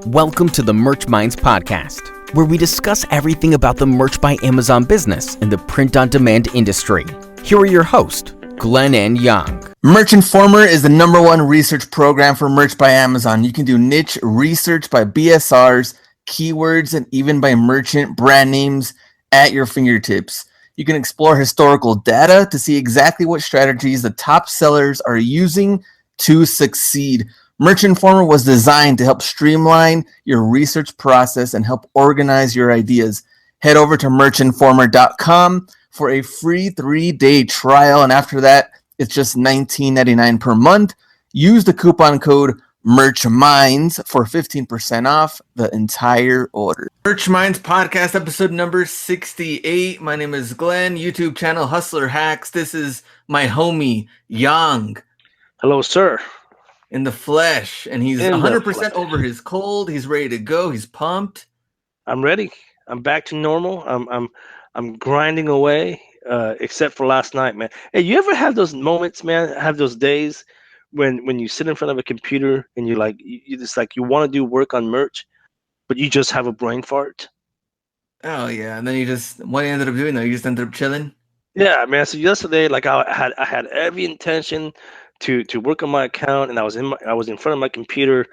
Welcome to the Merch Minds podcast, where we discuss everything about the Merch by Amazon business and the print-on-demand industry. Here are your hosts, Glenn and Young. Merch Informer is the #1 research program for Merch by Amazon. You can do niche research by BSRs, keywords, and even by merchant brand names at your fingertips. You can explore historical data to see exactly what strategies the top sellers are using to succeed. Merch Informer was designed to help streamline your research process and help organize your ideas. Head over to merchinformer.com for a free 3-day trial, and after that, it's just $19.99 per month. Use the coupon code MERCHMINDS for 15% off the entire order. Merch Minds podcast episode number 68. My name is Glenn, YouTube channel Hustler Hacks. This is my homie, Yang. Hello, sir. In the flesh, and he's 100% over his cold. He's ready to go. He's pumped. I'm ready. I'm back to normal. I'm grinding away, except for last night, man. Hey, you ever have those moments, man? Have those days when you sit in front of a computer and you just like you want to do work on merch, but you just have a brain fart? Oh yeah, and then what you ended up doing though? You just ended up chilling. Yeah, man. So yesterday, like I had every intention to work on my account, and I was in front of my computer.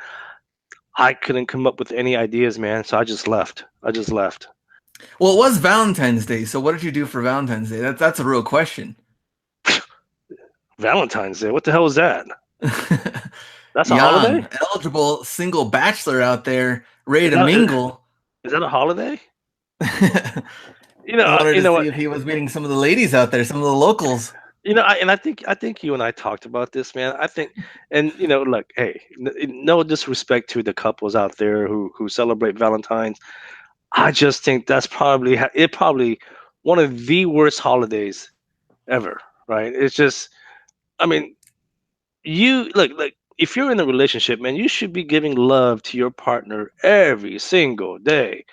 I couldn't come up with any ideas, man. So I just left. Well, it was Valentine's Day. So what did you do for Valentine's Day? That's a real question. Valentine's Day? What the hell is that? That's a Young, holiday? Eligible single bachelor out there ready to mingle. Is that a holiday? I wanted to see if he was meeting some of the ladies out there, some of the locals. I think you and I talked about this, man. I think, and look, hey, no disrespect to the couples out there who celebrate Valentine's. I just think that's probably one of the worst holidays ever, right? It's just, I mean, you look, if you're in a relationship, man, you should be giving love to your partner every single day,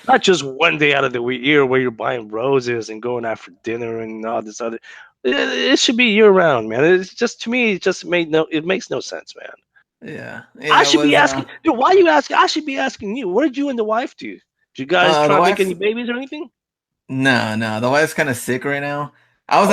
not just one day out of the year where you're buying roses and going out for dinner and all this other. It should be year round, man. It's just, to me, it makes no sense, man. Yeah, I should be asking. Dude, why are you asking? I should be asking you. What did you and the wife do? Did you guys try to make any babies or anything? No. The wife's kind of sick right now. I was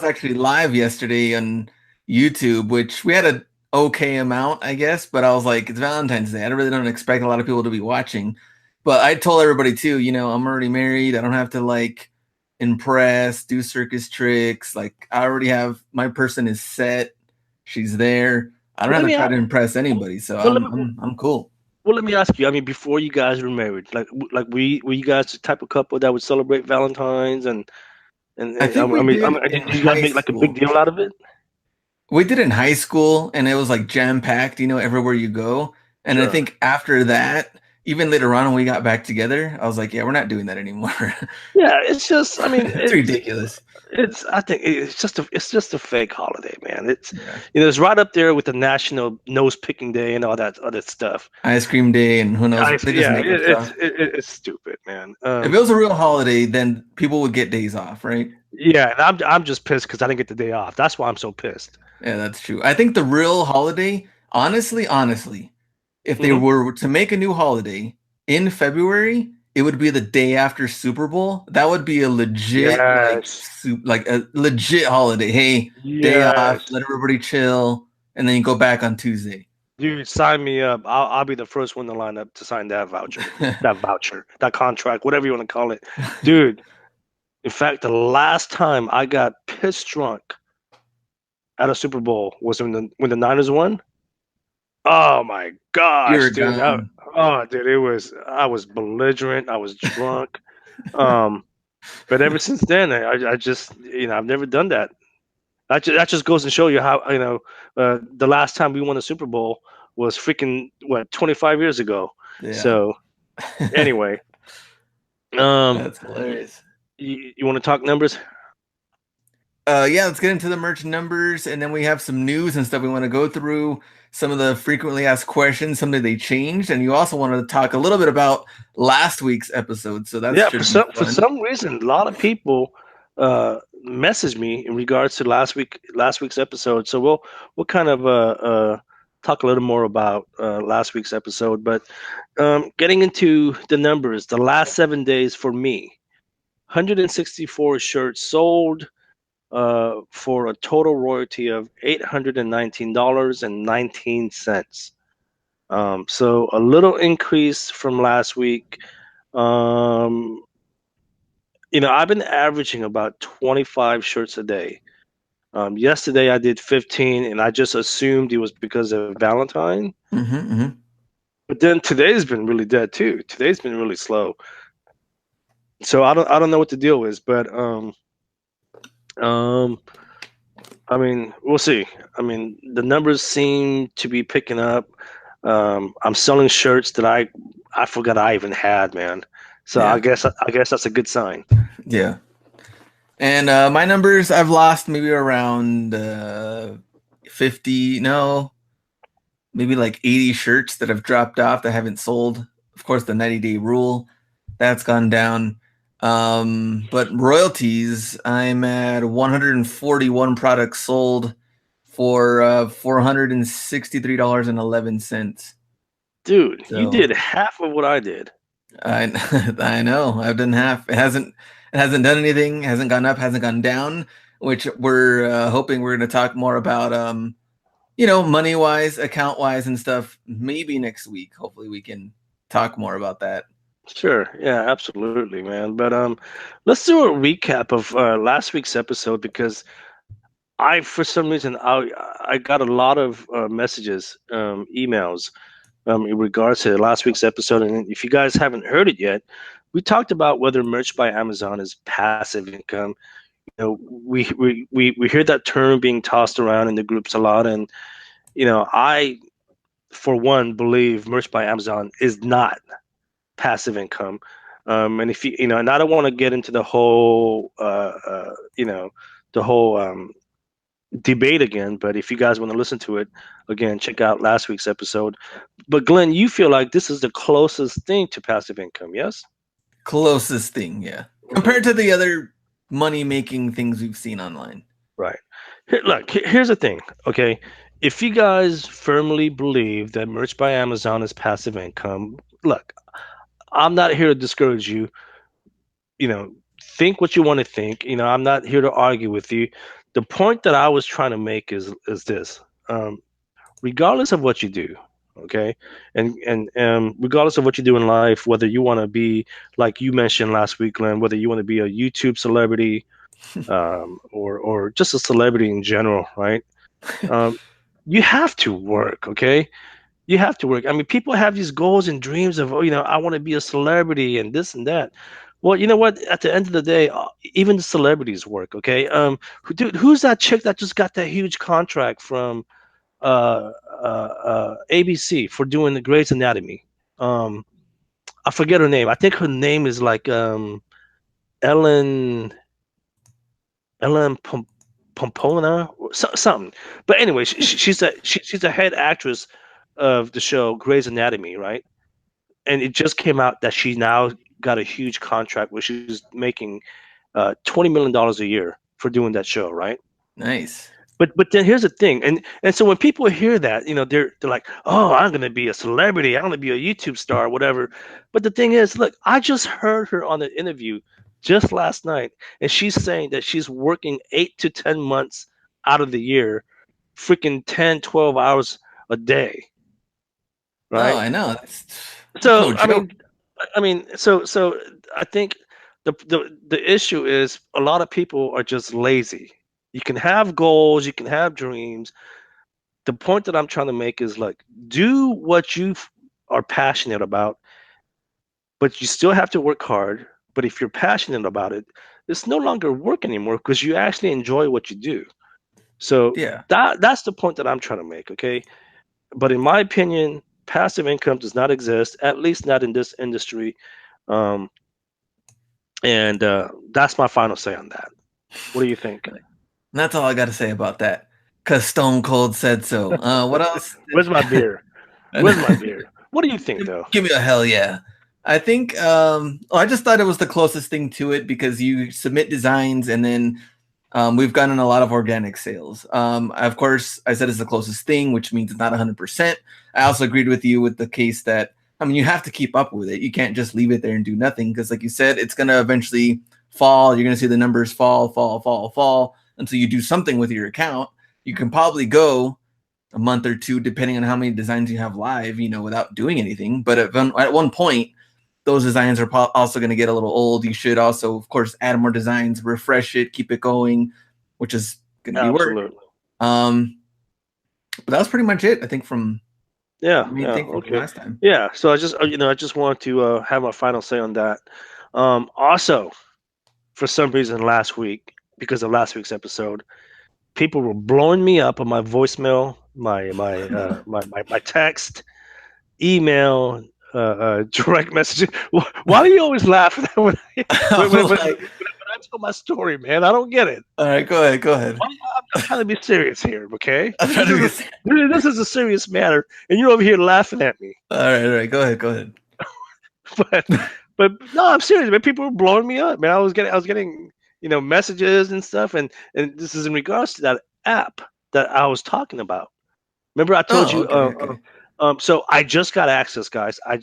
actually live yesterday on YouTube, which we had an okay amount, I guess. But I was like, it's Valentine's Day. I really don't expect a lot of people to be watching. But I told everybody too. I'm already married. I don't have to impress, do circus tricks. I already have, my person is set. She's there. I don't have to try to impress anybody. So I'm cool. Well, let me ask you. I mean, before you guys were married, were you guys the type of couple that would celebrate Valentine's and did you guys make a big deal out of it? We did in high school, and it was jam packed. Everywhere you go. And sure. I think after that, even later on when we got back together, I was like, yeah, we're not doing that anymore. Yeah, it's just, it's ridiculous. I think it's just a fake holiday, man. It's it's right up there with the National Nose Picking Day and all that other stuff. Ice cream day and who knows? It's stupid, man. If it was a real holiday, then people would get days off, right? Yeah, and I'm just pissed because I didn't get the day off. That's why I'm so pissed. Yeah, that's true. I think the real holiday, honestly, if they were to make a new holiday in February, it would be the day after Super Bowl. That would be a legit, a legit holiday. Hey, day off, let everybody chill, and then you go back on Tuesday. Dude, sign me up. I'll be the first one to line up to sign that voucher, that contract, whatever you want to call it. Dude, in fact, the last time I got pissed drunk at a Super Bowl was when the Niners won. Oh my gosh, dude! I was belligerent. I was drunk. But ever since then, I just I've never done that. That just goes to show you how the last time we won a Super Bowl was freaking 25 years ago. Yeah. So anyway, that's hilarious. You want to talk numbers? Yeah, let's get into the merch numbers, and then we have some news and stuff we want to go through. Some of the frequently asked questions, something they changed, and you also wanted to talk a little bit about last week's episode. So that's for some reason, a lot of people messaged me in regards to last week's episode. So we'll kind of talk a little more about last week's episode. But getting into the numbers, the last 7 days for me, 164 shirts sold for a total royalty of $819.19. So a little increase from last week. I've been averaging about 25 shirts a day. Yesterday I did 15, and I just assumed it was because of Valentine. But then today's been really dead too. Today's been really slow. So I don't know what the deal is, but I mean, we'll see. I mean, the numbers seem to be picking up. I'm selling shirts that I forgot I even had, man. So Yeah. I guess that's a good sign. Yeah. And my numbers, I've lost maybe around 50, no, maybe like 80 shirts that have dropped off that haven't sold. Of course, the 90-day rule, that's gone down. But royalties, I'm at 141 products sold for $463.11. Dude, you did half of what I did. I know. I've done half. It hasn't done anything. Hasn't gone up. Hasn't gone down. Which we're hoping we're going to talk more about. Money wise, account wise, and stuff. Maybe next week. Hopefully, we can talk more about that. Sure. Yeah, absolutely, man. But let's do a recap of last week's episode, because for some reason, I got a lot of messages, emails, in regards to last week's episode. And if you guys haven't heard it yet, we talked about whether merch by Amazon is passive income. We hear that term being tossed around in the groups a lot, and I, for one, believe merch by Amazon is not passive income. And if and I don't want to get into the whole debate again, but if you guys want to listen to it again, check out last week's episode. But Glenn, you feel like this is the closest thing to passive income, yes? Closest thing, yeah, compared to the other money making things we've seen online. Right. Here's the thing, okay? If you guys firmly believe that merch by Amazon is passive income, look, I'm not here to discourage you. Think what you want to think. I'm not here to argue with you. The point that I was trying to make is this: regardless of what you do, okay, and regardless of what you do in life, whether you want to be, like you mentioned last week, Glenn, whether you want to be a YouTube celebrity, or just a celebrity in general, right? You have to work, okay? You have to work. I mean, people have these goals and dreams of, I want to be a celebrity and this and that. Well, you know what? At the end of the day, even the celebrities work, okay? Who's that chick that just got that huge contract from ABC for doing the Grey's Anatomy? I forget her name. I think her name is like Ellen Pompona or something. But anyway, she's a head actress of the show Grey's Anatomy, right? And it just came out that she now got a huge contract where she's making $20 million a year for doing that show, right? Nice. But then here's the thing, and so when people hear that, they're like, oh, I'm gonna be a celebrity, I'm gonna be a YouTube star, whatever. But the thing is, look, I just heard her on an interview just last night, and she's saying that she's working 8 to 10 months out of the year, freaking 10, 12 hours a day. Right? Oh, I know. So so I think the issue is a lot of people are just lazy. You can have goals, you can have dreams. The point that I'm trying to make is, like, do what you are passionate about, but you still have to work hard. But if you're passionate about it, it's no longer work anymore because you actually enjoy what you do. So yeah, that's the point that I'm trying to make, okay? But in my opinion, passive income does not exist, at least not in this industry. And that's my final say on that. What do you think? That's all I got to say about that. Because Stone Cold said so. What else? Where's my beer? Where's my beer? What do you think, though? Give me a hell yeah. I think, I just thought it was the closest thing to it because you submit designs and then We've gotten a lot of organic sales. Of course, I said it's the closest thing, which means it's not 100%. I also agreed with you with the case that, I mean, you have to keep up with it. You can't just leave it there and do nothing because, like you said, it's going to eventually fall. You're going to see the numbers fall until you do something with your account. You can probably go a month or two, depending on how many designs you have live, without doing anything. But at one point, those designs are also going to get a little old. You should also, of course, add more designs, refresh it, keep it going, which is going to be work. But that was pretty much it, I think, from last time. Yeah, so I just want to have my final say on that. Also, for some reason, last week, because of last week's episode, people were blowing me up on my voicemail, my text, email, direct message. Why do you always laugh when I tell my story, man? I don't get it. All right, go ahead. I'm trying to be serious here, okay? This is a serious matter, and you're over here laughing at me. All right, go ahead. but no, I'm serious, man. People were blowing me up, man. I was getting messages and stuff, and this is in regards to that app that I was talking about. Remember, I told you. Okay. So I just got access, guys. I'm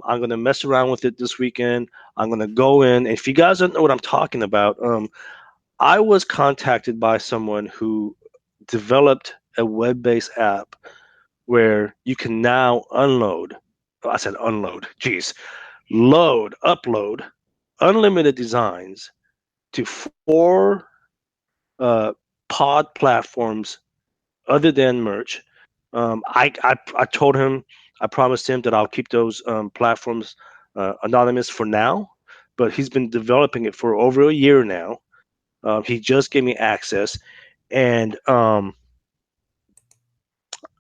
going to mess around with it this weekend. I'm going to go in. If you guys don't know what I'm talking about, I was contacted by someone who developed a web-based app where you can now upload unlimited designs to 4 pod platforms other than merch. I told him, I promised him that I'll keep those platforms anonymous for now, but he's been developing it for over a year now. He just gave me access, and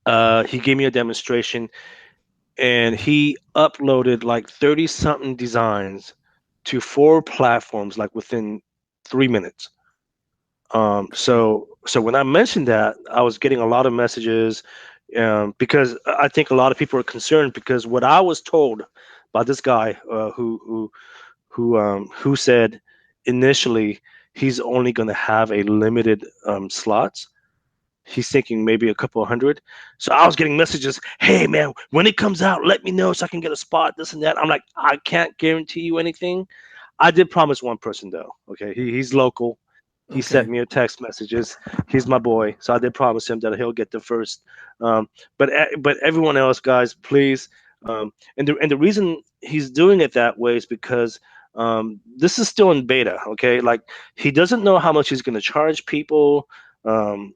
he gave me a demonstration, and he uploaded like 30-something designs to 4 platforms like within 3 minutes. So when I mentioned that, I was getting a lot of messages. Because I think a lot of people are concerned because what I was told by this guy who said initially he's only going to have a limited slots. He's thinking maybe a couple of hundred. So I was getting messages, hey man, when it comes out, let me know so I can get a spot, this and that. I'm like, I can't guarantee you anything. I did promise one person though. Okay, he's local. He sent me a text messages. He's my boy, so I did promise him that he'll get the first. But everyone else, guys, please. And the reason he's doing it that way is because this is still in beta. Okay, like he doesn't know how much he's going to charge people. And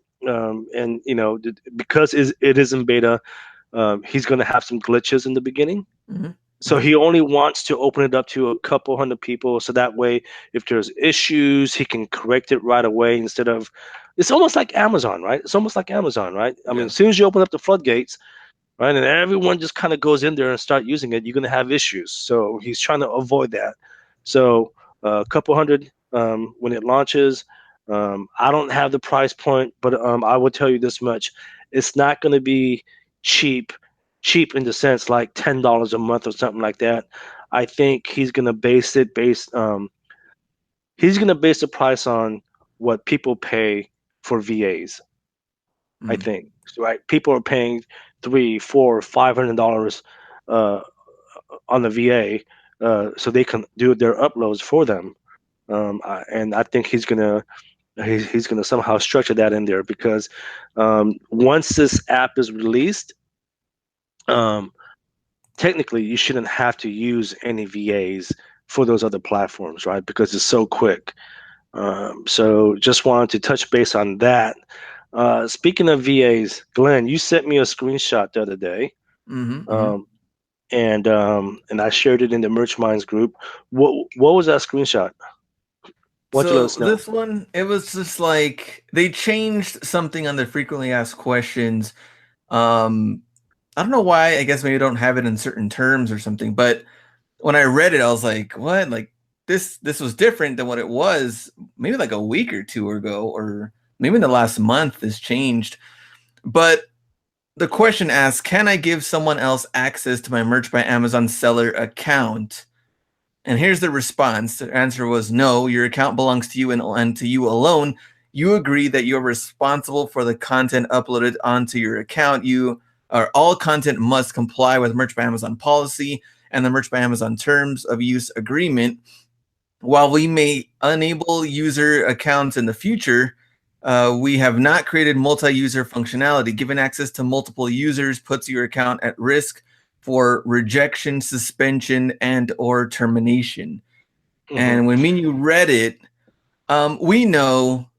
because it is in beta, he's going to have some glitches in the beginning. Mm-hmm. So he only wants to open it up to a couple hundred people. So that way, if there's issues, he can correct it right away instead of, it's almost like Amazon, right? I mean, as soon as you open up the floodgates, right, and everyone just kind of goes in there and start using it, you're going to have issues. So he's trying to avoid that. So a couple hundred when it launches. I don't have the price point, but I will tell you this much. It's not going to be cheap in the sense like $10 a month or something like that. I think he's gonna base the price on what people pay for VAs. I think, right? People are paying $300, $400, $500 on the VA so they can do their uploads for them. And I think he's gonna somehow structure that in there because once this app is released, technically you shouldn't have to use any VAs for those other platforms, right? Because it's so quick. So just wanted to touch base on that. Speaking of VAs, Glenn, you sent me a screenshot the other day. And I shared it in the Merch Minds group. What was that screenshot? This one, it was just like they changed something on the frequently asked questions. I don't know why. I guess maybe I don't have it in certain terms or something. But when I read it, I was like, "What? Like this was different than what it was maybe like a week or two ago, or maybe in the last month. This changed." But the question asks, "Can I give someone else access to my Merch by Amazon seller account?" And here's the response. The answer was no, your account belongs to you and to you alone. You agree that you're responsible for the content uploaded onto your account. All content must comply with Merch by Amazon policy and the Merch by Amazon terms of use agreement. While we may enable user accounts in the future, we have not created multi-user functionality. Giving access to multiple users puts your account at risk for rejection, suspension, and or termination. And when me and you read it, we know,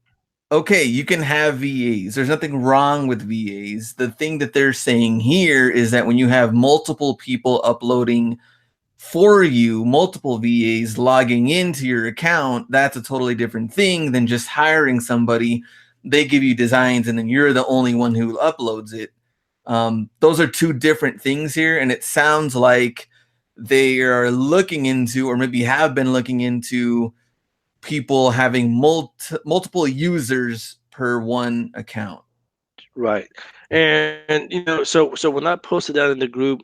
okay, you can have VAs. There's nothing wrong with VAs. The thing that they're saying here is that when you have multiple people uploading for you, multiple VAs logging into your account, that's a totally different thing than just hiring somebody. They give you designs and then you're the only one who uploads it. Those are two different things here, and it sounds like they are looking into, or maybe have been looking into, people having multiple users per one account. Right. And so when I posted that in the group,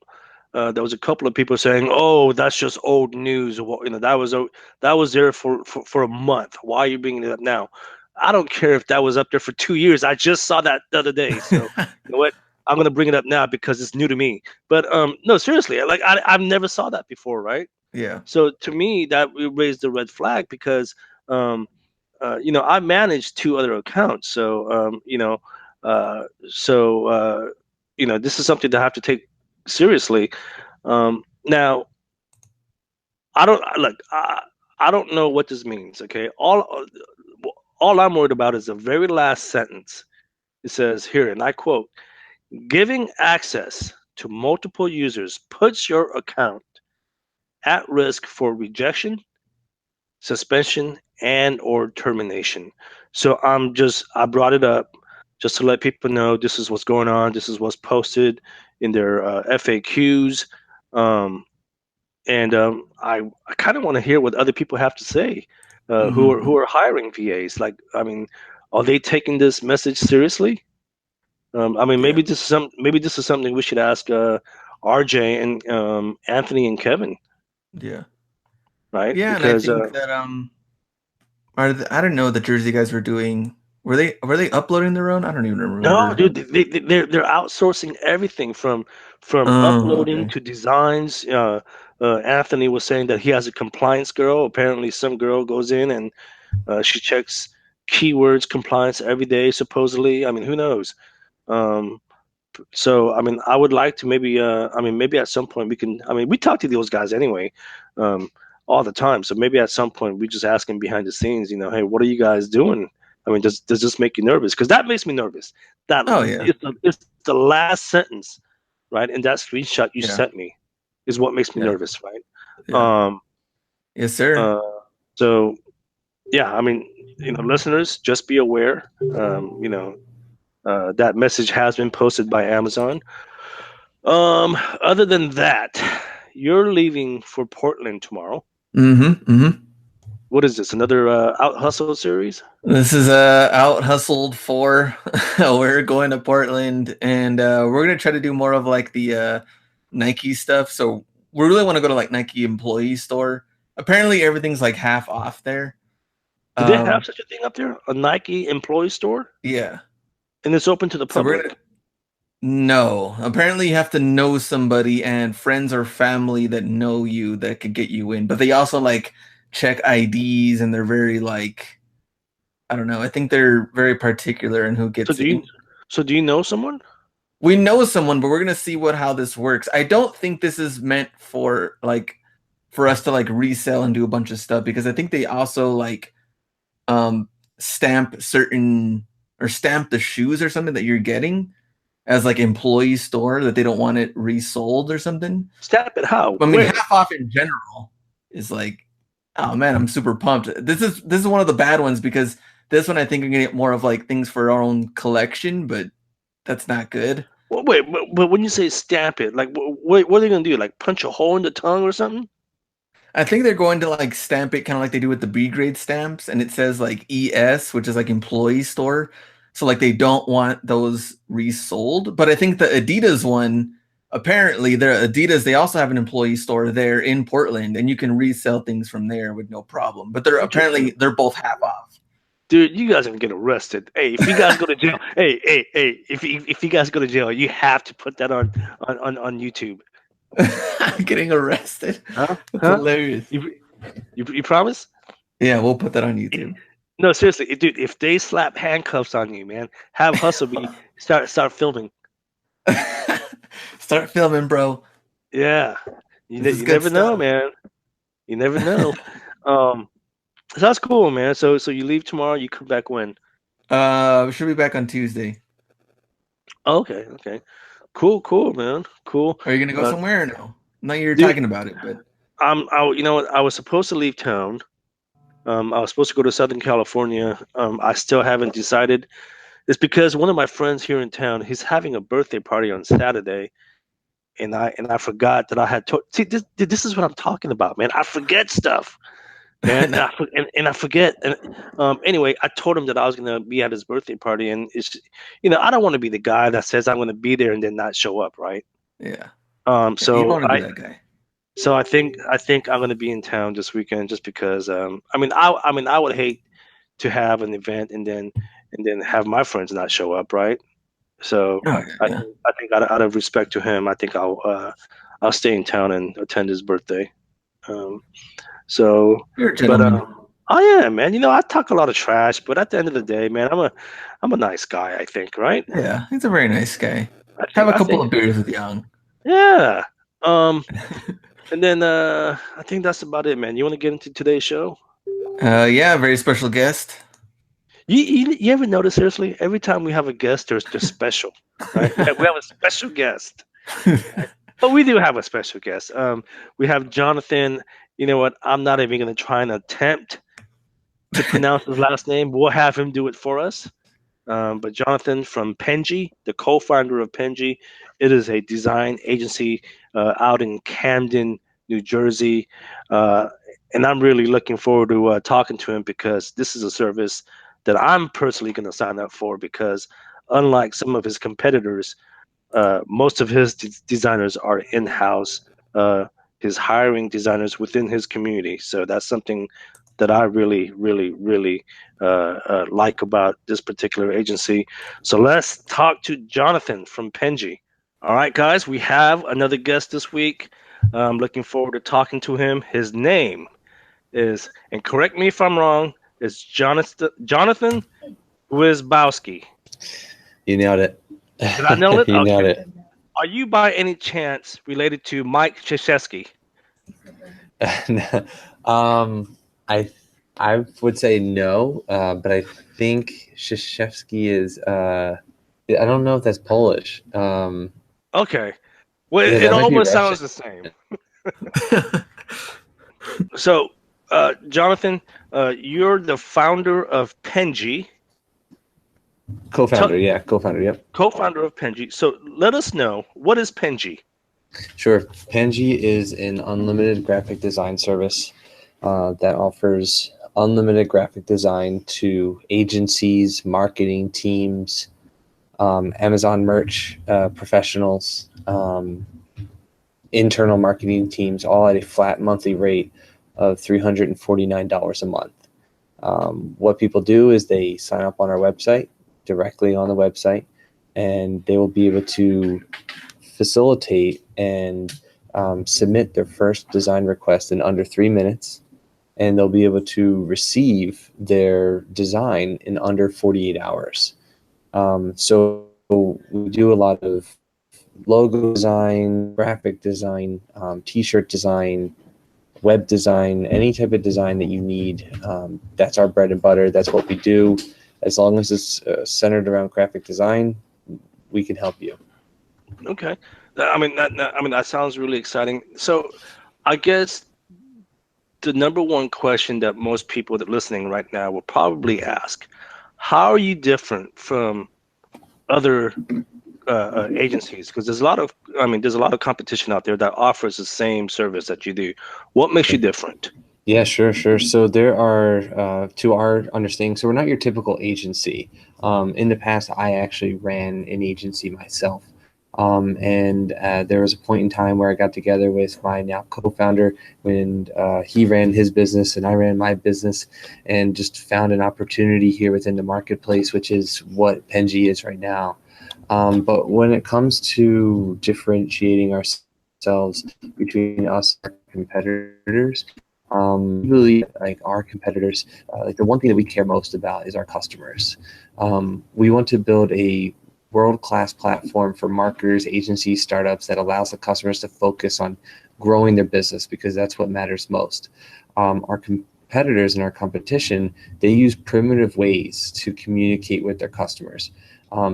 there was a couple of people saying, "Oh, that's just old news." That was there for a month. Why are you bringing it up now? I don't care if that was up there for 2 years. I just saw that the other day. So you know what? I'm gonna bring it up now because it's new to me. But no, seriously, like I've never saw that before, right? Yeah. So to me, that raised the red flag because I managed 2 other accounts. So this is something that I have to take seriously. Now, I don't know what this means. Okay, all I'm worried about is the very last sentence. It says here, and I quote: "Giving access to multiple users puts your account at risk for rejection, suspension, and or termination." So I brought it up just to let people know this is what's going on. This is what's posted in their FAQs. I kind of want to hear what other people have to say who are hiring VAs. Like, I mean, are they taking this message seriously? Maybe this is something we should ask RJ and Anthony and Kevin. Yeah. Right. Yeah, because, and I think that I don't know what the Jersey guys were doing. Were they uploading their own? I don't even remember. No, dude, they're outsourcing everything from uploading to designs. Anthony was saying that he has a compliance girl. Apparently, some girl goes in and she checks keywords compliance every day. Supposedly, I mean, who knows? So, I mean, I would like to maybe at some point we can. I mean, we talk to those guys anyway, all the time. So maybe at some point we just ask them behind the scenes. Hey, what are you guys doing? I mean, does this make you nervous? Because that makes me nervous. It's the last sentence, right? And that screenshot you sent me is what makes me nervous, right? Yeah. Yes, sir. So, yeah, I mean, listeners, just be aware. That message has been posted by Amazon. Other than that, you're leaving for Portland tomorrow. What is this? Another Out Hustle series? This is Out Hustled 4. We're going to Portland, and we're gonna try to do more of like the Nike stuff. So we really want to go to like Nike employee store. Apparently, everything's like half off there. Do they have such a thing up there? A Nike employee store? Yeah, and it's open to the public. No, apparently you have to know somebody and friends or family that know you that could get you in. But they also like check IDs, and they're very like, I don't know. I think they're very particular in who gets in. So do you know someone? We know someone, but we're gonna see how this works. I don't think this is meant for us to like resell and do a bunch of stuff, because I think they also like stamp the shoes or something that you're getting as like employee store, that they don't want it resold or something. Stamp it how? I mean, half off in general is like, oh man, I'm super pumped. This is one of the bad ones, because this one I think I'm gonna get more of like things for our own collection, but that's not good. Well, wait, but when you say stamp it, like what are they gonna do? Like punch a hole in the tongue or something? I think they're going to like stamp it kind of like they do with the B grade stamps, and it says like ES, which is like employee store. So like they don't want those resold. But I think the Adidas one, apparently, Adidas, they also have an employee store there in Portland, and you can resell things from there with no problem. But they're both half off. Dude, you guys are gonna get arrested. Hey, if you guys go to jail, hey, if you guys go to jail, you have to put that on YouTube. Getting arrested? Huh? That's hilarious. You promise? Yeah, we'll put that on YouTube. No, seriously, dude. If they slap handcuffs on you, man, have Hustle be start filming. Start filming, bro. Yeah, you never know, man. You never know. So that's cool, man. So you leave tomorrow. You come back when? We should be back on Tuesday. Okay. Cool, man. Cool. Are you gonna go somewhere or no? No, you're talking about it, but you know what? I was supposed to leave town. I was supposed to go to Southern California. I still haven't decided. It's because one of my friends here in town, he's having a birthday party on Saturday, and I forgot that I had to see this is what I'm talking about, man. I forget stuff, man, and I forget. And anyway, I told him that I was gonna be at his birthday party, and it's I don't want to be the guy that says I'm gonna be there and then not show up, right? Yeah. So you want to be that guy. So I think I'm gonna be in town this weekend just because I would hate to have an event and then have my friends not show up, right? So I think out of respect to him, I think I'll stay in town and attend his birthday. So you're a gentleman. I am, man. I talk a lot of trash, but at the end of the day, man, I'm a nice guy, I think, right? Yeah, he's a very nice guy. Have a couple of beers with Young. Yeah. And then I think that's about it, man. You want to get into today's show? Yeah, very special guest. You ever notice, seriously, every time we have a guest, there's special, right? We have a special guest. But we do have a special guest. We have Johnathan. You know what? I'm not even going to try and attempt to pronounce his last name. We'll have him do it for us. But Johnathan from Penji, the co-founder of Penji, it is a design agency out in Camden, New Jersey. And I'm really looking forward to talking to him because this is a service that I'm personally going to sign up for because unlike some of his competitors, most of his designers are in-house. His hiring designers within his community. So that's something that I really, really, really like about this particular agency. So let's talk to Johnathan from Penji. All right, guys, we have another guest this week. I'm looking forward to talking to him. His name is, and correct me if I'm wrong, is Johnathan Grzybowski. You nailed it. Did I nail it? You nailed it. Are you by any chance related to Mike Krzyzewski? I would say no, but I think Krzyzewski is. I don't know if that's Polish. Okay, well, Yeah, it that might be almost Russian. sounds the same. So, Johnathan, you're the founder of Penji. Co-founder, yep. Co-founder of Penji. So let us know, what is Penji? Sure. Penji is an unlimited graphic design service that offers unlimited graphic design to agencies, marketing teams, Amazon merch professionals, internal marketing teams, all at a flat monthly rate of $349 a month. What people do is they sign up on our website, directly on the website, and they will be able to facilitate and submit their first design request in under 3 minutes, and they'll be able to receive their design in under 48 hours. So we do a lot of logo design, graphic design, t-shirt design, web design, any type of design that you need. That's our bread and butter. That's what we do. As long as it's centered around graphic design, we can help you. Okay, that sounds really exciting. So, I guess the number one question that most people that are listening right now will probably ask: how are you different from other agencies? Because there's a lot of competition out there that offers the same service that you do. What makes you different? Yeah, sure. So there are, to our understanding, so we're not your typical agency. In the past, I actually ran an agency myself. And there was a point in time where I got together with my now co-founder when he ran his business and I ran my business, and just found an opportunity here within the marketplace, which is what Penji is right now. But when it comes to differentiating ourselves between us and our competitors, really, like our competitors, like the one thing that we care most about is our customers. We want to build a world-class platform for marketers, agencies, startups that allows the customers to focus on growing their business, because that's what matters most. Our competitors and our competition, they use primitive ways to communicate with their customers.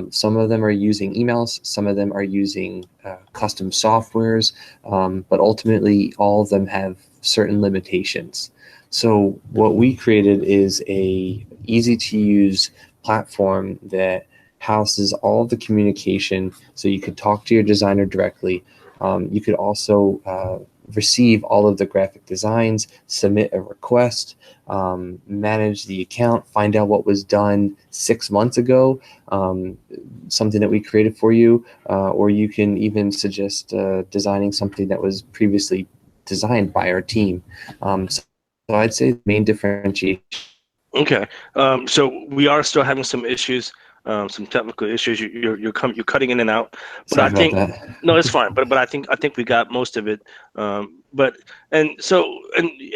Some of them are using emails, some of them are using custom softwares, but ultimately all of them have certain limitations. So what we created is a easy to use platform that houses all of the communication, so you could talk to your designer directly. You could also receive all of the graphic designs, submit a request, manage the account, find out what was done 6 months ago, something that we created for you, or you can even suggest designing something that was previously designed by our team. So I'd say the main differentiation. Okay, so we are still having some issues, some technical issues. You're cutting in and out, but Sorry I think about that. no, it's fine. But I think we got most of it. But and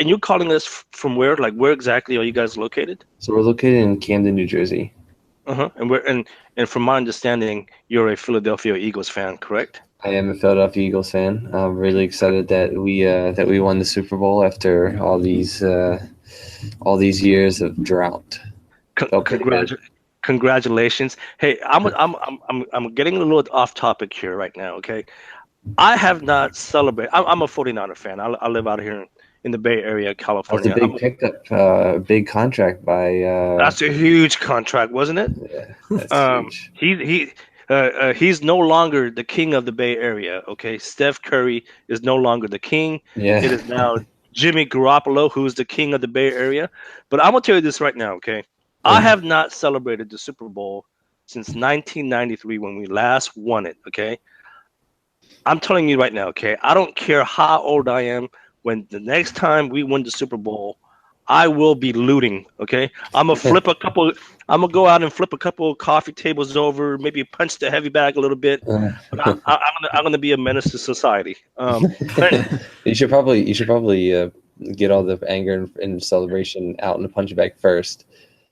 you're calling us from where? Like, where exactly are you guys located? So we're located in Camden, New Jersey. And from my understanding, you're a Philadelphia Eagles fan, correct? I am a Philadelphia Eagles fan. I'm really excited that we won the Super Bowl after all these years of drought. Congratulations! Hey, I'm getting a little off topic here right now. Okay, I have not celebrated. I'm a 49er fan. I live out here in the Bay Area, California. That's a big pickup, big contract by. That's a huge contract, wasn't it? Yeah, that's huge. He's no longer the king of the Bay Area. Okay, Steph Curry is no longer the king. Yeah. It is now Jimmy Garoppolo who's the king of the Bay Area. But I'm gonna tell you this right now. Okay, I have not celebrated the Super Bowl since 1993 when we last won it. Okay, I'm telling you right now. Okay, I don't care how old I am. When the next time we win the Super Bowl, I will be looting. Okay, I'm gonna go out and flip a couple of coffee tables over, maybe punch the heavy bag a little bit. But I'm gonna be a menace to society. You should probably get all the anger and celebration out in the punch bag first.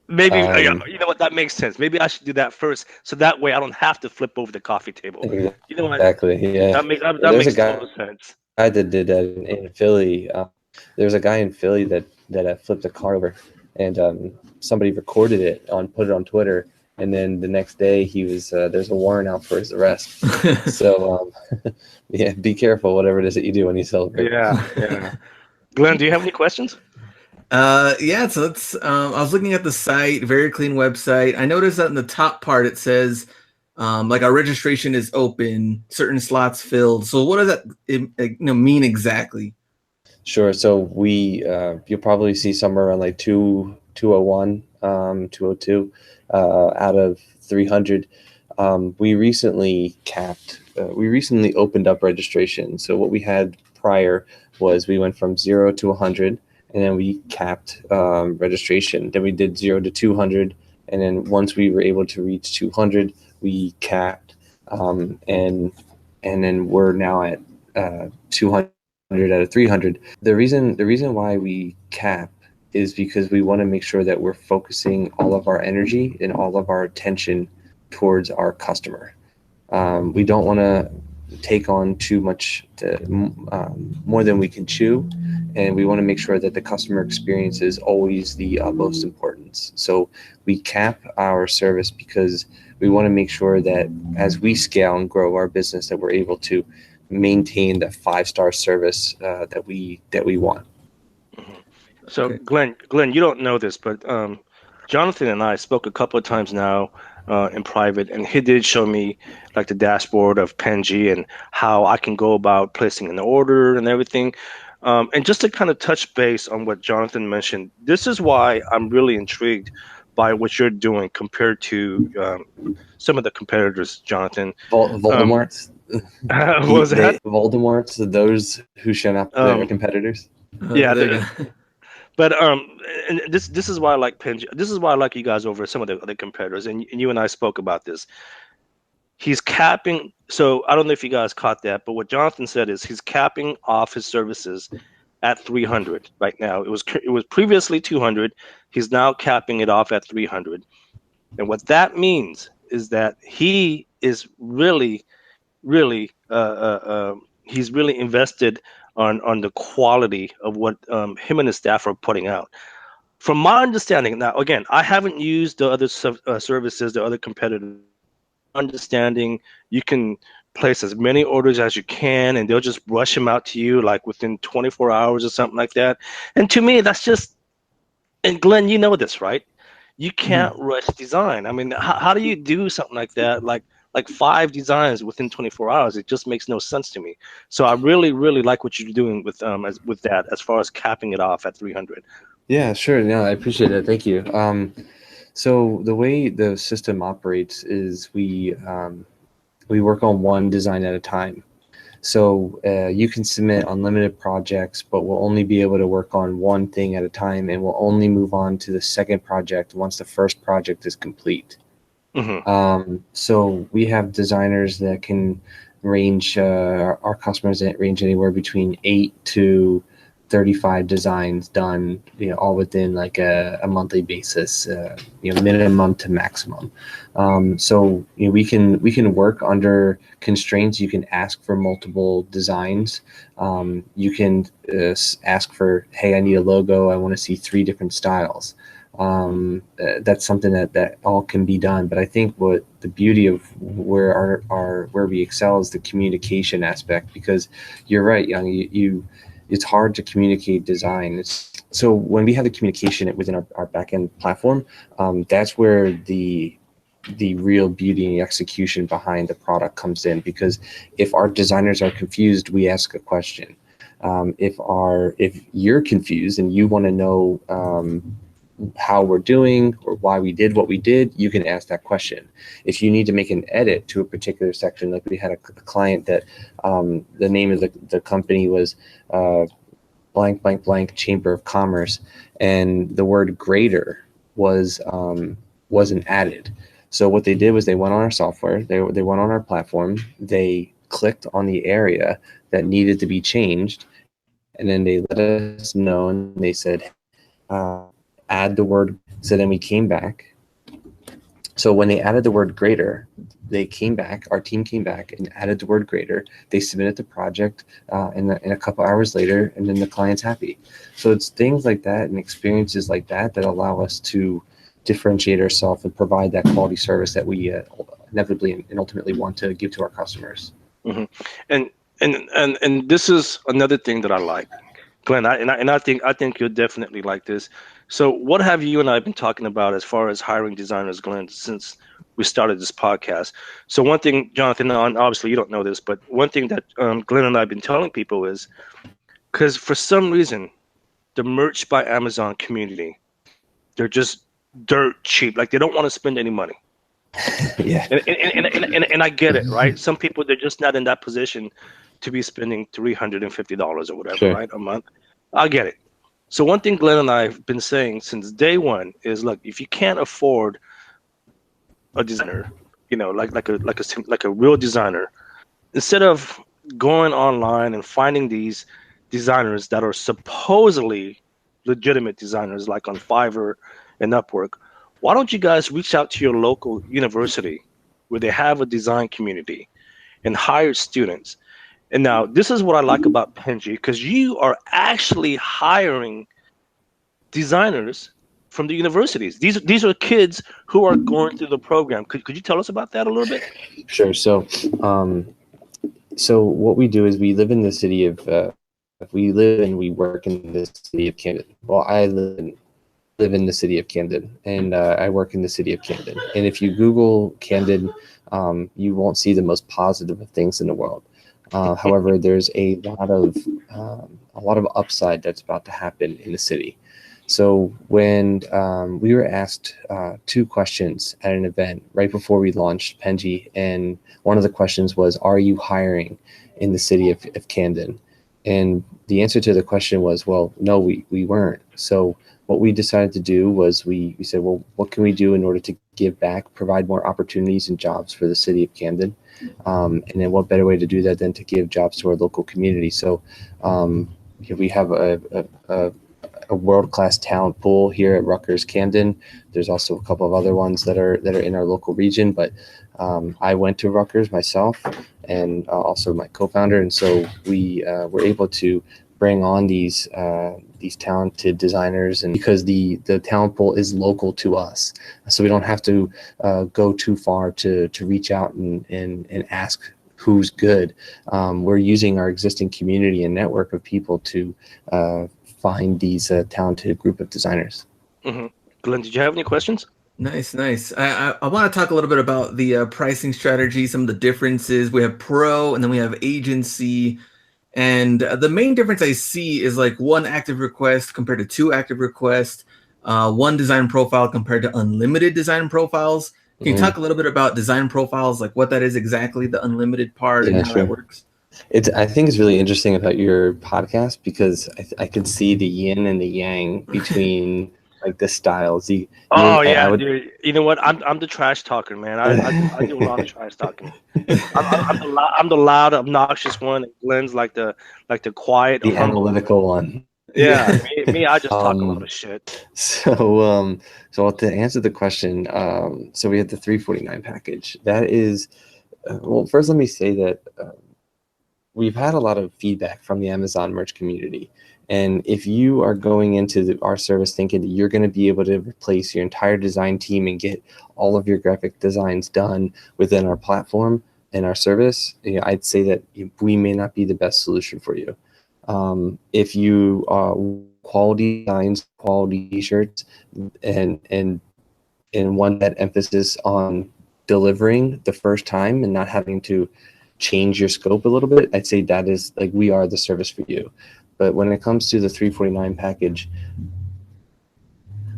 Maybe you know what, that makes sense. Maybe I should do that first, so that way I don't have to flip over the coffee table. You know what? Exactly. Yeah. That makes total sense. Guy that did that in Philly. There was a guy in Philly that flipped a car over, and somebody recorded it put it on Twitter, and then the next day he was there's a warrant out for his arrest. So yeah, be careful whatever it is that you do when you celebrate. Yeah. Glenn, do you have any questions? Yeah, so let's I was looking at the site, very clean website. I noticed that in the top part it says like our registration is open, certain slots filled. So what does that mean exactly? Sure. So you'll probably see somewhere around like 201, 202 out of 300. We recently opened up registration. So what we had prior was we went from 0 to 100, and then we capped registration. Then we did 0 to 200, and then once we were able to reach 200, we capped, and then we're now at 200 out of 300. The reason why we cap is because we want to make sure that we're focusing all of our energy and all of our attention towards our customer. We don't want to take on too much more than we can chew, and we want to make sure that the customer experience is always the utmost importance. So we cap our service because we want to make sure that as we scale and grow our business, that we're able to maintain the 5-star service that we want. So Glenn, you don't know this, but Johnathan and I spoke a couple of times now in private, and he did show me like the dashboard of Penji and how I can go about placing an order and everything. And just to kind of touch base on what Johnathan mentioned, this is why I'm really intrigued by what you're doing compared to some of the competitors, Jonathan? Voldemort's. What was that? Voldemort's, those who shun up their competitors. Yeah, but and this is why I like Penji. This is why I like you guys over some of the other competitors. And you and I spoke about this. He's capping. So I don't know if you guys caught that, but what Jonathan said is he's capping off his services at 300 right now. It was previously 200. He's now capping it off at 300. And what that means is that he is really he's really invested on the quality of what him and his staff are putting out. From my understanding, now again, I haven't used the other services, the other competitors. Understanding, you can place as many orders as you can, and they'll just rush them out to you like within 24 hours or something like that. And to me, that's just. And Glenn, you know this, right? You can't rush design. I mean, how do you do something like that? Like 5 designs within 24 hours. It just makes no sense to me. So I really like what you're doing with that as far as capping it off at 300. Yeah, sure. No, I appreciate it. Thank you. So the way the system operates is we work on one design at a time. So you can submit unlimited projects, but we'll only be able to work on one thing at a time, and we'll only move on to the second project once the first project is complete. So we have designers that can range, our customers that range anywhere between 8 to 35 designs done, all within like a monthly basis, minimum to maximum. So we can work under constraints. You can ask for multiple designs. You can ask for, hey, I need a logo. I want to see 3 different styles. That's something that all can be done. But I think what the beauty of where we excel is the communication aspect, because you're right, Young, it's hard to communicate design. So when we have the communication within our backend platform, that's where the real beauty and the execution behind the product comes in. Because if our designers are confused, we ask a question. If you're confused and you want to know how we're doing or why we did what we did, you can ask that question. If you need to make an edit to a particular section, like we had a client that the name of the company was blank blank blank Chamber of Commerce, and the word greater wasn't added. So what they did was they went on our software, they went on our platform, they clicked on the area that needed to be changed, and then they let us know, and they said, add the word. So then we came back. So when they added the word greater, they came back, our team came back and added the word greater. They submitted the project and a couple hours later, and then the client's happy. So it's things like that and experiences like that allow us to differentiate ourselves and provide that quality service that we inevitably and ultimately want to give to our customers. And this is another thing that I like, Glenn, I think you'll definitely like this. So what have you and I been talking about as far as hiring designers, Glenn, since we started this podcast? So one thing, Jonathan, obviously you don't know this, but one thing that Glenn and I have been telling people is, because for some reason, the Merch by Amazon community, they're just dirt cheap. Like they don't want to spend any money. Yeah. And I get it, right? Some people, they're just not in that position to be spending $350 or whatever, right, a month. I get it. So one thing Glenn and I have been saying since day one is, look, if you can't afford a designer, like a real designer, instead of going online and finding these designers that are supposedly legitimate designers, like on Fiverr and Upwork, why don't you guys reach out to your local university where they have a design community and hire students? And now this is what I like about Penji, because you are actually hiring designers from the universities. These are kids who are going through the program. Could you tell us about that a little bit? Sure. So what we do is we live in the city of we live and we work in the city of Camden. Well, I live in the city of Camden, and I work in the city of Camden. And if you Google Camden, you won't see the most positive of things in the world. However, there's a lot of upside that's about to happen in the city. So when we were asked 2 questions at an event right before we launched Penji, and one of the questions was, are you hiring in the city of Camden? And the answer to the question was, well, no, we weren't. So what we decided to do was we said, well, what can we do in order to give back, provide more opportunities and jobs for the city of Camden? And then what better way to do that than to give jobs to our local community? So we have a world-class talent pool here at Rutgers Camden. There's also a couple of other ones that are in our local region, but I went to Rutgers myself, and also my co-founder, and so we were able to bring on these talented designers, and because the talent pool is local to us, so we don't have to go too far to reach out and ask who's good. We're using our existing community and network of people to find these talented group of designers. Mm-hmm. Glenn, did you have any questions? Nice. I want to talk a little bit about the pricing strategy, some of the differences. We have pro and then we have agency. And the main difference I see is like 1 active request compared to 2 active requests, 1 design profile compared to unlimited design profiles. Can you talk a little bit about design profiles, like what that is exactly, the unlimited part, and how that works? I think it's really interesting about your podcast because I could see the yin and the yang between like the styles. Dude. You know what? I'm the trash talker, man. I do a lot of trash talking. I'm the loud, obnoxious one. And Glenn's like the quiet, the analytical one. Yeah, me. I just talk a lot of shit. So to answer the question, so we have the 349 package. That is, well, first let me say that we've had a lot of feedback from the Amazon merch community. And if you are going into our service thinking that you're going to be able to replace your entire design team and get all of your graphic designs done within our platform and our service, I'd say that we may not be the best solution for you. If you quality designs, quality t-shirts, and want that emphasis on delivering the first time and not having to change your scope a little bit, I'd say that is like we are the service for you. But when it comes to the 349 package,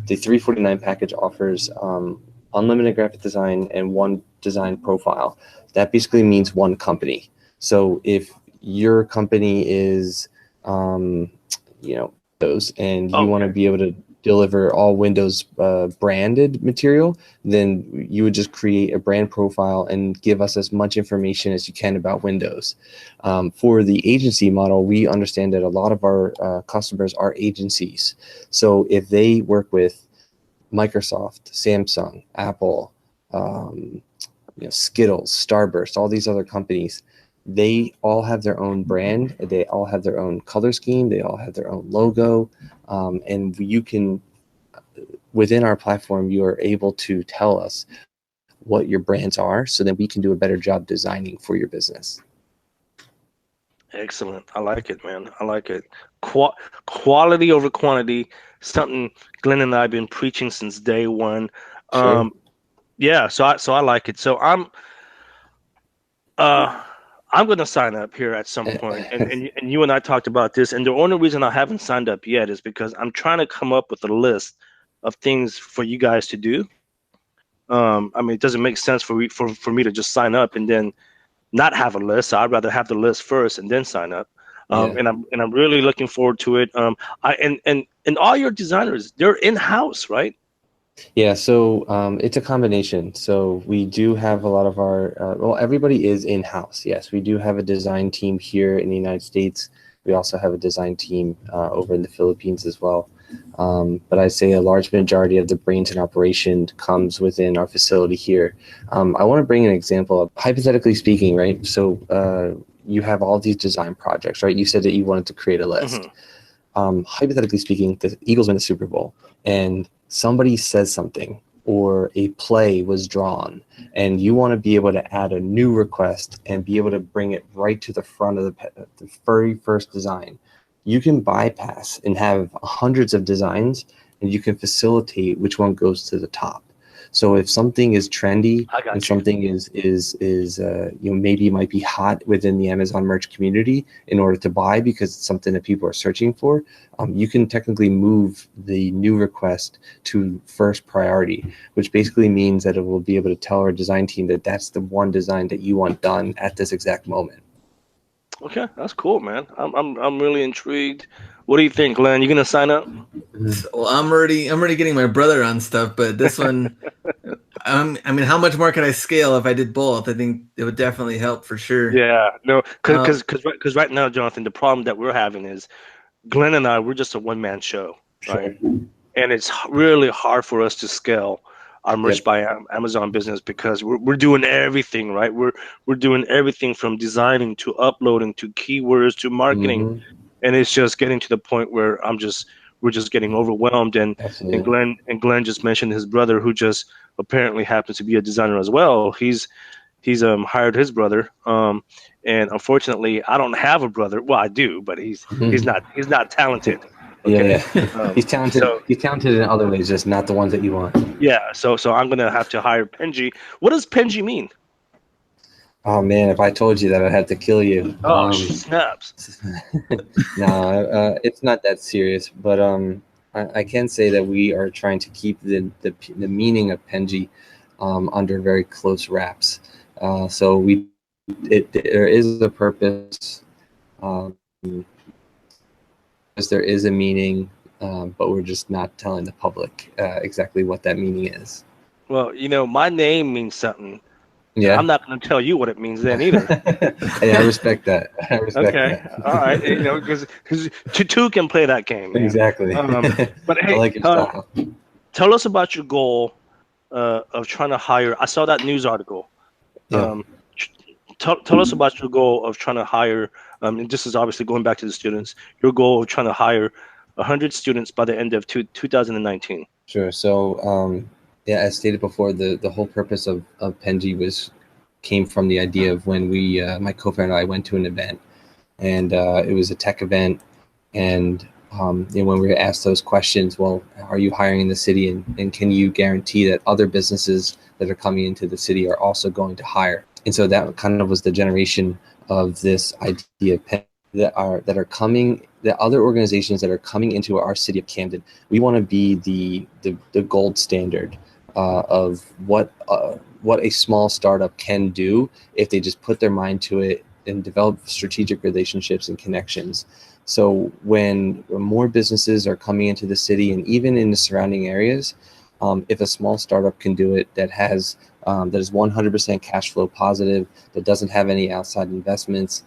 the 349 package offers unlimited graphic design and 1 design profile. That basically means 1 company. So if your company is those and you want to be able to deliver all Windows branded material, then you would just create a brand profile and give us as much information as you can about Windows. For the agency model, we understand that a lot of our customers are agencies. So if they work with Microsoft, Samsung, Apple, Skittles, Starburst, all these other companies, they all have their own brand. They all have their own color scheme. They all have their own logo. And you can, within our platform, you are able to tell us what your brands are so that we can do a better job designing for your business. Excellent. I like it, man. I like it. Quality over quantity, something Glenn and I have been preaching since day one. Sure. So I like it. So I'm going to sign up here at some point. And you and I talked about this. And the only reason I haven't signed up yet is because I'm trying to come up with a list of things for you guys to do. It doesn't make sense for me to just sign up and then not have a list. So I'd rather have the list first and then sign up. And I'm really looking forward to it. And all your designers, they're in-house, right? Yeah, so it's a combination. So we do have a lot of our, everybody is in-house. Yes, we do have a design team here in the United States. We also have a design team over in the Philippines as well. But I'd say a large majority of the brains in operation comes within our facility here. I want to bring an example of, hypothetically speaking, right? So you have all these design projects, right? You said that you wanted to create a list. Mm-hmm. Hypothetically speaking, the Eagles win the Super Bowl, and somebody says something or a play was drawn, and you want to be able to add a new request and be able to bring it right to the front of the very first design. You can bypass and have hundreds of designs, and you can facilitate which one goes to the top. So if something is trendy I got and you. something is maybe might be hot within the Amazon merch community in order to buy because it's something that people are searching for, you can technically move the new request to first priority, which basically means that it will be able to tell our design team that that's the one design that you want done at this exact moment. Okay, that's cool, man. I'm really intrigued. What do you think, Glenn? You gonna sign up? Well, I'm already getting my brother on stuff, but this one, I mean, how much more could I scale if I did both? I think it would definitely help for sure. Yeah, no, Uh, because right now, Jonathan, the problem that we're having is Glenn and I, we're just a one-man show, right? And it's really hard for us to scale our merch by Amazon business because we're doing everything, right? We're doing everything from designing to uploading to keywords to marketing, Mhm. and it's just getting to the point where we're just getting overwhelmed. And Absolutely. Glenn just mentioned his brother, who just apparently happens to be a designer as well. He's hired his brother, and unfortunately, I don't have a brother. Well, I do, but he's not talented. Okay, Yeah. He's talented. so He's talented in other ways, just not the ones that you want. yeah, so I'm gonna have to hire Penji. What does Penji mean? Oh man, if I told you that, I'd have to kill you. Oh, snaps. No, it's not that serious, but I can say that we are trying to keep the meaning of Penji under very close wraps. So there is a purpose, there is a meaning, but we're just not telling the public exactly what that meaning is. Well, my name means something. Yeah, I'm not going to tell you what it means then either. Hey, I respect that. I respect that. All right, because two can play that game. Man. Exactly. But hey, I like your style. Tell us about your goal of trying to hire. I saw that news article. Yeah. Tell us about your goal of trying to hire. And this is obviously going back to the students. Your goal of trying to hire 100 students by the end of 2019. Sure. So, yeah, as stated before, the whole purpose of Penji came from the idea of when my co-founder and I went to an event, and it was a tech event, and when we were asked those questions, well, are you hiring in the city, and can you guarantee that other businesses that are coming into the city are also going to hire? And so that kind of was the generation of this idea of Penji, that other organizations that are coming into our city of Camden. We want to be the gold standard of what a small startup can do if they just put their mind to it and develop strategic relationships and connections. So when more businesses are coming into the city and even in the surrounding areas, if a small startup can do it that is 100% cash flow positive, that doesn't have any outside investments,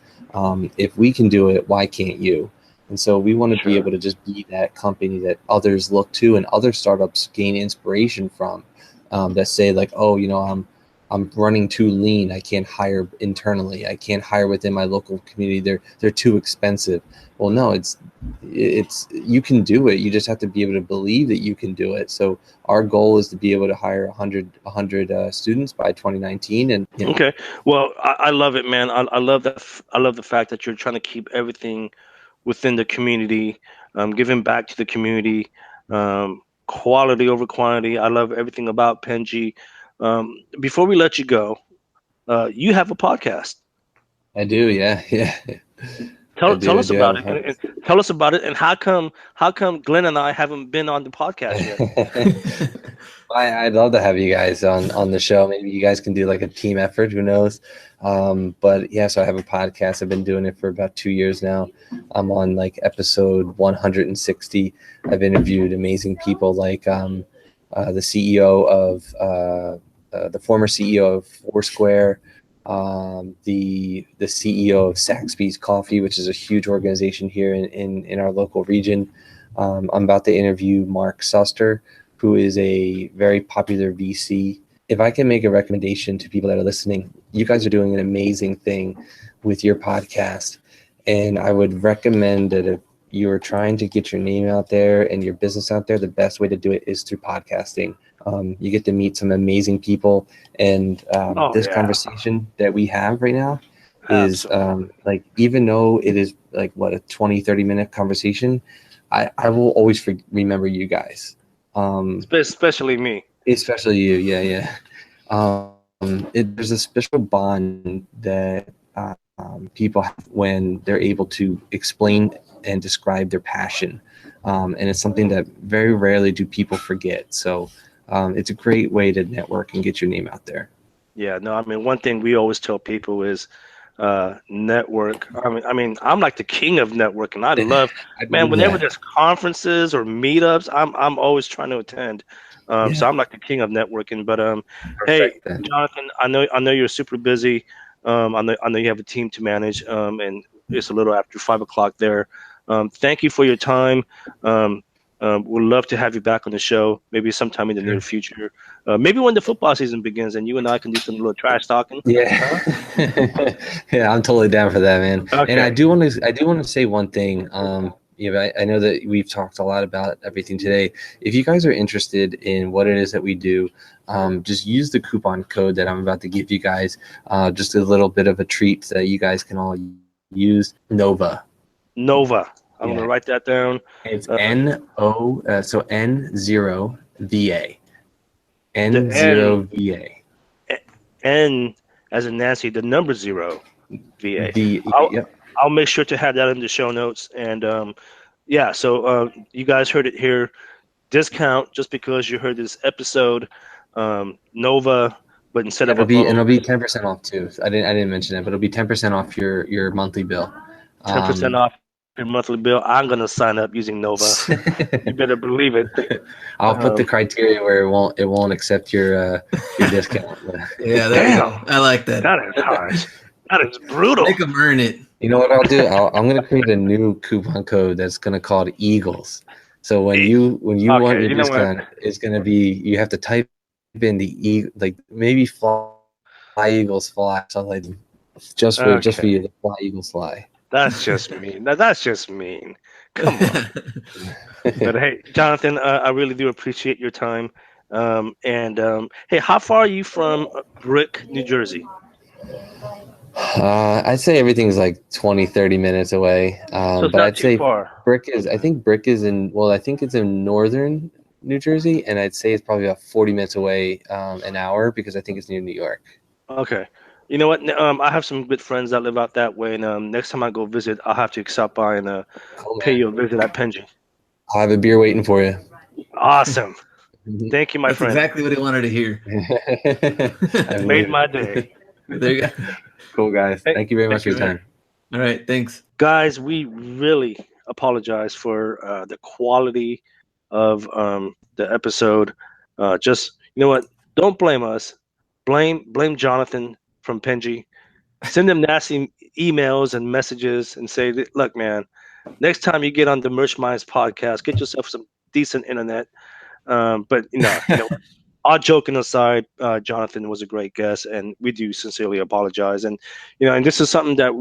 if we can do it, why can't you? And so we want to be able to just be that company that others look to and other startups gain inspiration from, that say like, oh, I'm running too lean. I can't hire internally. I can't hire within my local community. They're too expensive. Well, no, it's you can do it. You just have to be able to believe that you can do it. So our goal is to be able to hire 100 students by 2019. And Okay, well, I love it, man. I love that. I love the fact that you're trying to keep everything within the community, giving back to the community, quality over quantity. I love everything about Penji. Before we let you go, you have a podcast. I do, yeah. Tell us about it. And tell us about it. And how come Glenn and I haven't been on the podcast yet? I'd love to have you guys on the show. Maybe you guys can do like a team effort. Who knows? But yeah, so I have a podcast. I've been doing it for about 2 years now. I'm on like episode 160. I've interviewed amazing people like the CEO of the former CEO of Foursquare, the CEO of Saxby's Coffee, which is a huge organization here in our local region. I'm about to interview Mark Suster, who is a very popular VC. If I can make a recommendation to people that are listening, you guys are doing an amazing thing with your podcast. And I would recommend that if you're trying to get your name out there and your business out there, the best way to do it is through podcasting. You get to meet some amazing people. And this conversation that we have right now is like, even though it is like, what, a 20, 30-minute conversation, I will always remember you guys. Especially me. Especially you, yeah. There's a special bond that people have when they're able to explain and describe their passion, and it's something that very rarely do people forget. So it's a great way to network and get your name out there. Yeah, no, I mean, one thing we always tell people is network. I mean, I'm like the king of networking. I love, I man, believe whenever that. there's conferences or meetups, I'm always trying to attend. So Yeah. I'm like the king of networking. But hey, Perfect then. Jonathan, I know you're super busy. I know you have a team to manage. And it's a little after 5 o'clock there. Thank you for your time. Um, we'd love to have you back on the show, maybe sometime in the near Sure. future. Maybe when the football season begins, and you and I can do some little trash talking. Yeah, yeah, I'm totally down for that, man. And Okay. I do want to say one thing. I know that we've talked a lot about everything today. If you guys are interested in what it is that we do, just use the coupon code that I'm about to give you guys. Just a little bit of a treat that you guys can all use. Nova. Nova. I'm Yeah, gonna write that down. it's Uh, N-O, so N0VA. the N0VA. N as in Nancy, the number 0 VA. I'll Yep. I'll make sure to have that in the show notes. And yeah, so you guys heard it here. Discount just because you heard this episode. Nova, but instead of a It'll O, be 10% off too. I didn't mention it, but it'll be 10% off your monthly bill. 10% off your monthly bill. I'm gonna sign up using Nova. You better believe it. I'll put the criteria where it won't accept your discount. Yeah, there you go. I like that. That is harsh. That is brutal. Make them earn it. You know what I'll do? I'm gonna create a new coupon code that's gonna call it Eagles. So when you want your you know what? discount, it's gonna be you have to type in like maybe fly Eagles fly something like just for you to fly Eagles fly. That's just mean. That's just mean. Come on. But hey, Jonathan, I really do appreciate your time. Hey, how far are you from Brick, New Jersey? I'd say everything's like 20, 30 minutes away. So it's But not I'd too say far. I think Brick is I think it's in northern New Jersey, and I'd say it's probably about 40 minutes away, an hour, because I think it's near New York. Okay. You know what? I have some good friends that live out that way, and next time I go visit, I'll have to stop by and pay you a visit at Penji. I'll have a beer waiting for you. Awesome. Thank you, my That's friend. exactly what he wanted to hear. Made my day. There you go. Cool, guys. Thank you very much for your time. All right, thanks. Guys, we really apologize for the quality of the episode. Just, you know what? Don't blame us. Blame Jonathan from Penji. Send them nasty emails and messages and say, look, man, next time you get on the Merch Minds podcast, get yourself some decent internet. But you know, all joking aside, Jonathan was a great guest, and we do sincerely apologize. And and this is something that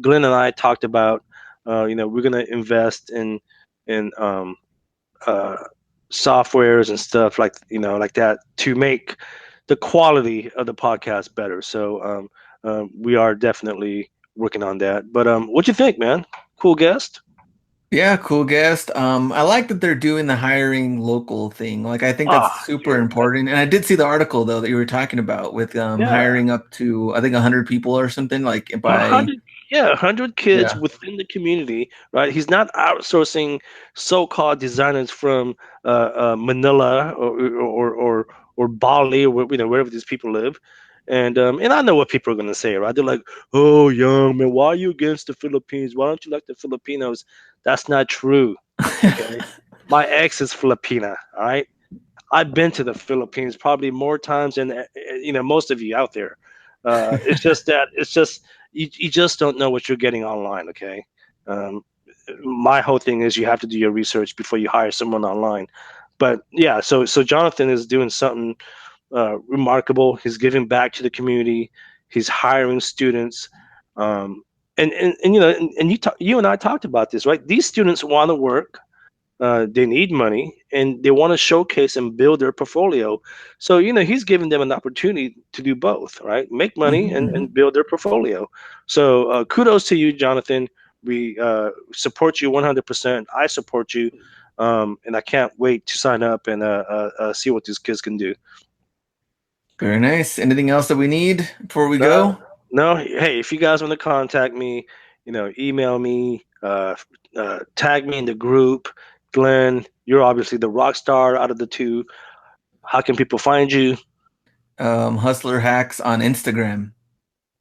Glenn and I talked about. We're going to invest in softwares and stuff like that to make the quality of the podcast better. So we are definitely working on that. But what you think, man? Cool guest. Yeah, cool guest. I like that they're doing the hiring local thing. Like, I think that's super important. And I did see the article though that you were talking about with hiring up to, I think, 100 people or something, like by 100 kids within the community, right? He's not outsourcing so-called designers from Manila or Bali or wherever these people live. And I know what people are gonna say, right? They're like, "Oh, young man, why are you against the Philippines? Why don't you like the Filipinos?" That's not true. Okay? My ex is Filipina. All right, I've been to the Philippines probably more times than most of you out there. It's just that you just don't know what you're getting online. Okay, my whole thing is you have to do your research before you hire someone online. But yeah, so Jonathan is doing something remarkable. He's giving back to the community. He's hiring students, and you and I talked about this, right? These students want to work. They need money, and they want to showcase and build their portfolio. So he's giving them an opportunity to do both, right? Make money and build their portfolio. So kudos to you, Jonathan. We support you 100%. I support you. And I can't wait to sign up and see what these kids can do. Very nice. Anything else that we need before we go? No. Hey, if you guys want to contact me, email me, tag me in the group. Glenn, you're obviously the rock star out of the two. How can people find you? Hustler Hacks on Instagram.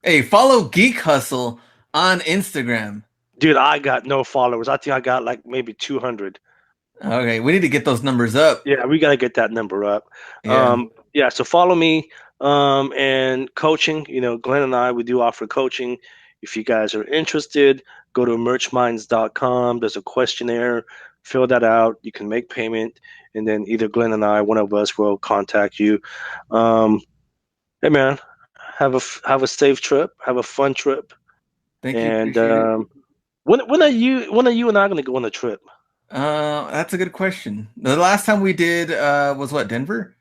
Hey, follow Geek Hustle on Instagram. Dude, I got no followers. I think I got like maybe 200. Okay, we need to get those numbers up. Yeah, we got to get that number up. Yeah. So follow me. And coaching, Glenn and I, we do offer coaching. If you guys are interested, go to merchminds.com. There's a questionnaire. Fill that out. You can make payment. And then either Glenn and I, one of us, will contact you. Hey, man, have a safe trip. Have a fun trip. Thank you. And when are you and I going to go on a trip? That's a good question. The last time we did was what, Denver?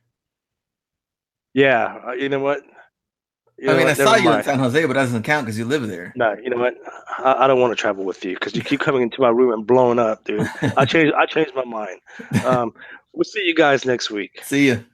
Yeah, you know what? I saw you in San Jose, but that doesn't count because you live there. No, you know what? I don't want to travel with you because you keep coming into my room and blowing up, dude. I changed my mind. We'll see you guys next week. See you.